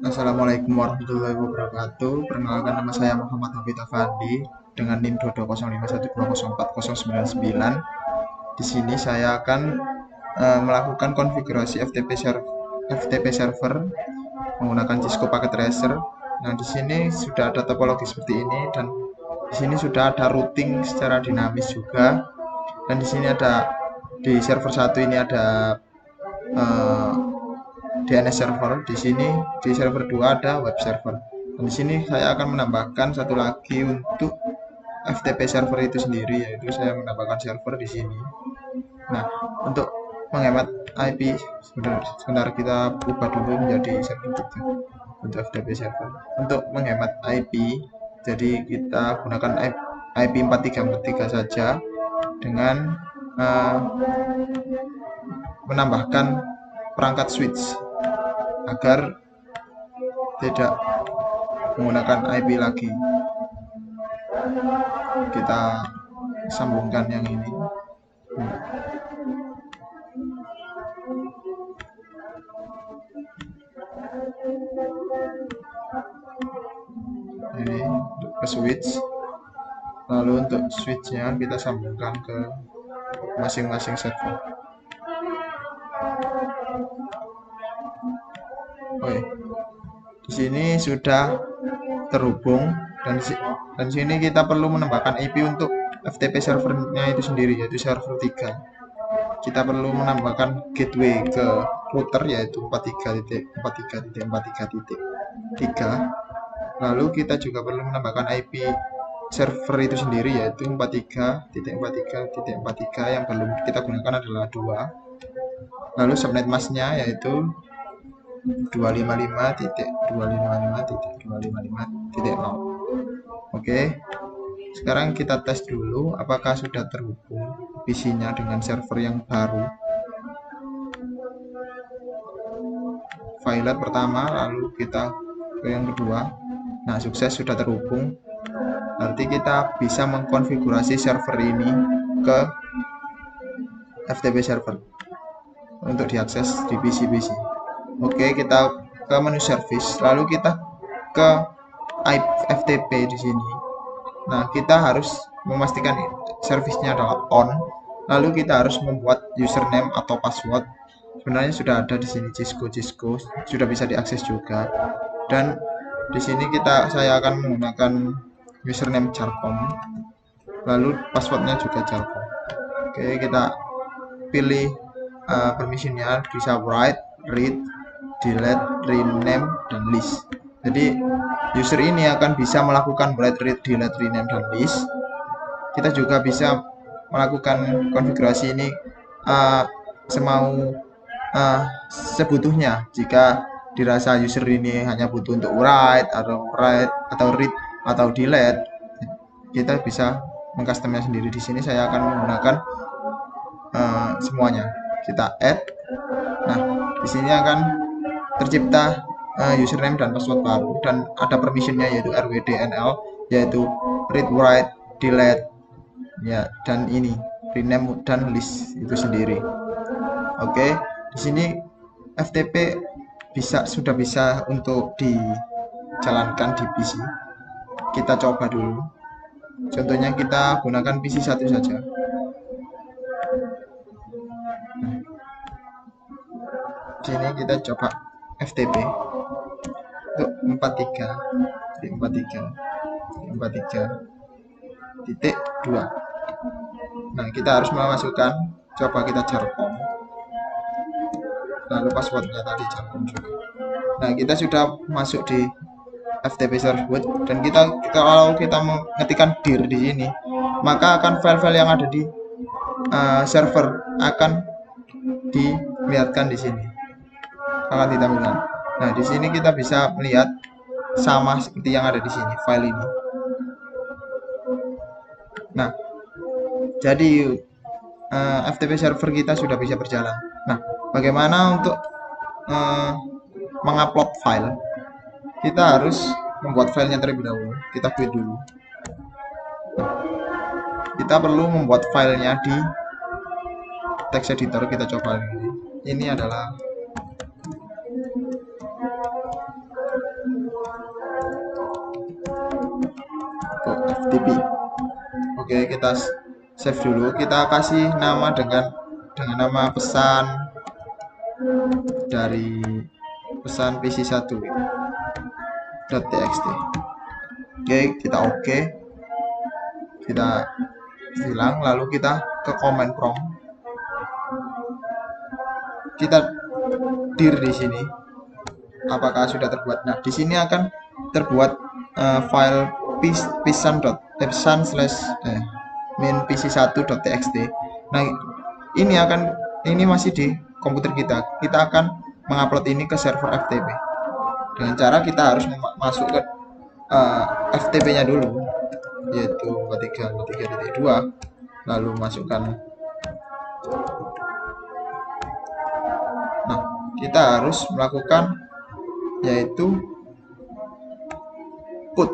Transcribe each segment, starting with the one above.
Assalamualaikum warahmatullahi wabarakatuh. Perkenalkan, nama saya Muhammad Hafid Afandi dengan NIM 22051204099. Di sini saya akan melakukan konfigurasi FTP server menggunakan Cisco Packet Tracer. Nah, di sini sudah ada topologi seperti ini, dan di sini sudah ada routing secara dinamis juga. Dan di sini ada, di server satu ini ada eh, DNS server. Di sini di server 2 ada web server. Dan di sini saya akan menambahkan satu lagi untuk FTP server itu sendiri, yaitu saya menambahkan server di sini. Nah, untuk menghemat IP, sebentar kita ubah dulu menjadi server 3 untuk FTP server. Untuk menghemat IP, jadi kita gunakan IP 4343 saja dengan menambahkan perangkat switch agar tidak menggunakan IP lagi. Kita sambungkan yang ini. Ini untuk ke switch. Lalu untuk switchnya kita sambungkan ke masing-masing server. Oke, di sini sudah terhubung, dan di sini kita perlu menambahkan IP untuk FTP servernya itu sendiri, yaitu server 3. Kita perlu menambahkan gateway ke router, yaitu 43.43.43.3. Lalu kita juga perlu menambahkan IP server itu sendiri, yaitu 43.43.43 yang belum kita gunakan adalah 2. Lalu subnet masknya yaitu 255.255.255.0. Oke, sekarang kita tes dulu apakah sudah terhubung PC-nya dengan server yang baru. File pertama, lalu kita ke yang kedua. Nah, sukses, sudah terhubung. Nanti kita bisa mengkonfigurasi server ini ke FTP server untuk diakses di PC-PC. Oke, kita ke menu service, lalu kita ke FTP di sini. Nah, kita harus memastikan servisnya adalah on. Lalu kita harus membuat username atau password. Sebenarnya sudah ada di sini Cisco sudah bisa diakses juga. Dan di sini saya akan menggunakan username Jarcom. Lalu passwordnya juga Jarcom. Oke, kita pilih permissionnya, bisa write, read, delete, rename, dan list. Jadi user ini akan bisa melakukan write, read, delete, rename, dan list. Kita juga bisa melakukan konfigurasi ini sebutuhnya. Jika dirasa user ini hanya butuh untuk write atau read atau delete, kita bisa mengcustomnya sendiri. Di sini saya akan menggunakan semuanya. Kita add. Nah, di sini akan tercipta username dan password baru, dan ada permissionnya yaitu rwdnl, yaitu read, write, delete, ya, dan ini rename dan list itu sendiri. Oke, di sini FTP sudah bisa untuk dijalankan di PC. Kita coba dulu. Contohnya kita gunakan PC 1 saja. Di sini kita coba FTP untuk 43.43.43.2. Nah, kita harus memasukkan, coba kita Jarcom, lalu passwordnya tadi Jarcom juga. Nah, kita sudah masuk di FTP server, dan kalau kita mengetikkan dir di sini, maka akan file-file yang ada di server akan dilihatkan di sini, akan ditampilkan. Nah, di sini kita bisa melihat sama seperti yang ada di sini, file ini. Nah, jadi FTP server kita sudah bisa berjalan. Nah, bagaimana untuk mengupload file? Kita harus membuat filenya terlebih dahulu. Kita quit dulu. Nah, kita perlu membuat filenya di text editor. Kita coba ini adalah FTP. Oke, kita save dulu. Kita kasih nama dengan nama pesan dari pesan PC1 .txt. Oke, kita oke. Kita hilang, lalu kita ke command prompt. Kita dir di sini. Apakah sudah terbuat? Nah, di sini akan terbuat file pesan/min pc1.txt. Nah, ini masih di komputer kita. Kita akan mengupload ini ke server FTP. Dengan cara kita harus masuk ke FTP-nya dulu, yaitu 3.2, lalu masukkan. Nah, kita harus melakukan yaitu put,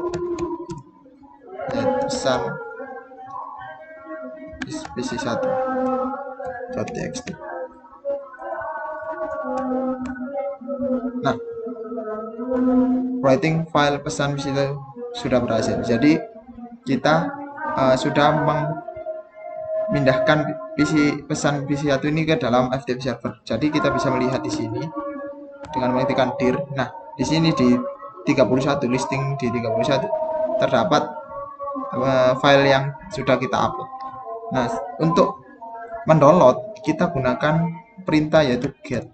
yaitu pesan pc1.txt. Nah, writing file pesan itu sudah berhasil. Jadi kita sudah memindahkan pesan PC1 ini ke dalam FTP server. Jadi kita bisa melihat di sini dengan mengetikkan dir. Nah, di sini di 31, listing di 31 terdapat file yang sudah kita upload. Nah, untuk mendownload kita gunakan perintah yaitu get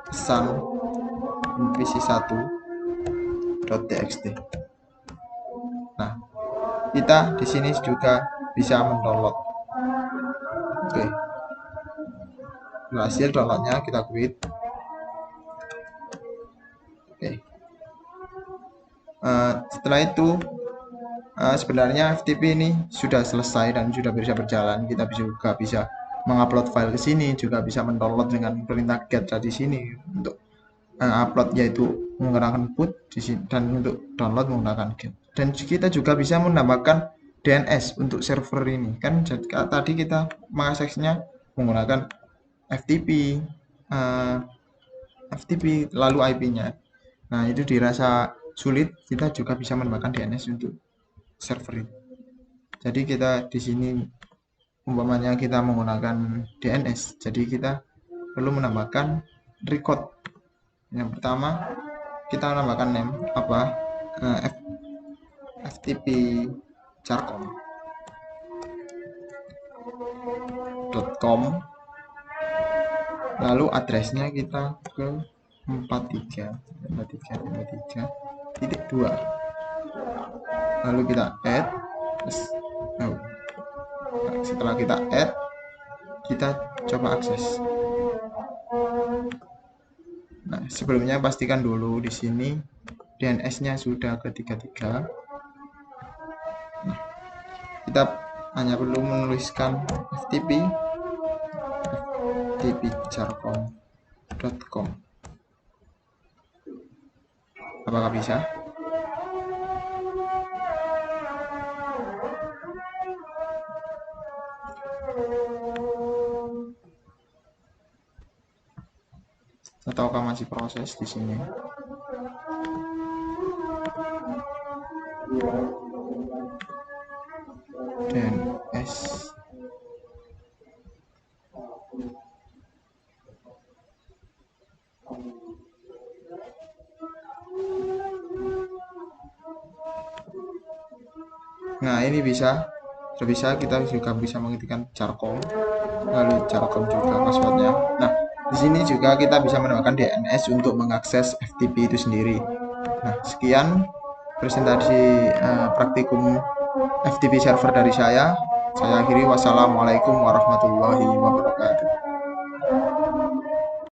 pesan pc1.txt. Nah, kita di sini juga bisa mendownload. Oke, berhasil downloadnya, kita quit. Oke. Setelah itu sebenarnya FTP ini sudah selesai dan sudah bisa berjalan. Kita juga bisa mengupload file ke sini, juga bisa mendownload dengan perintah get di sini untuk upload yaitu menggunakan put di sini, dan untuk download menggunakan get. Dan kita juga bisa menambahkan DNS untuk server ini. Kan tadi kita mengaksesnya menggunakan FTP lalu IP-nya. Nah, itu dirasa sulit, kita juga bisa menambahkan DNS untuk server ini. Jadi kita di sini umpamanya kita menggunakan DNS, jadi kita perlu menambahkan record. Yang pertama kita menambahkan name ftp charcom.com, lalu addressnya kita ke 43.2, lalu kita add. Setelah kita add, kita coba akses. Nah, sebelumnya pastikan dulu di sini DNS-nya sudah ke 33. Nah, kita hanya perlu menuliskan ftp charcom.com. Apakah bisa? Ataukah masih proses di sini? DNS nah, ini bisa kita juga bisa mengetikkan charcom, lalu charcom juga passwordnya. Nah, di sini juga kita bisa menambahkan DNS untuk mengakses FTP itu sendiri. Nah, sekian presentasi praktikum FTP server dari saya. Saya akhiri. Wassalamualaikum warahmatullahi wabarakatuh.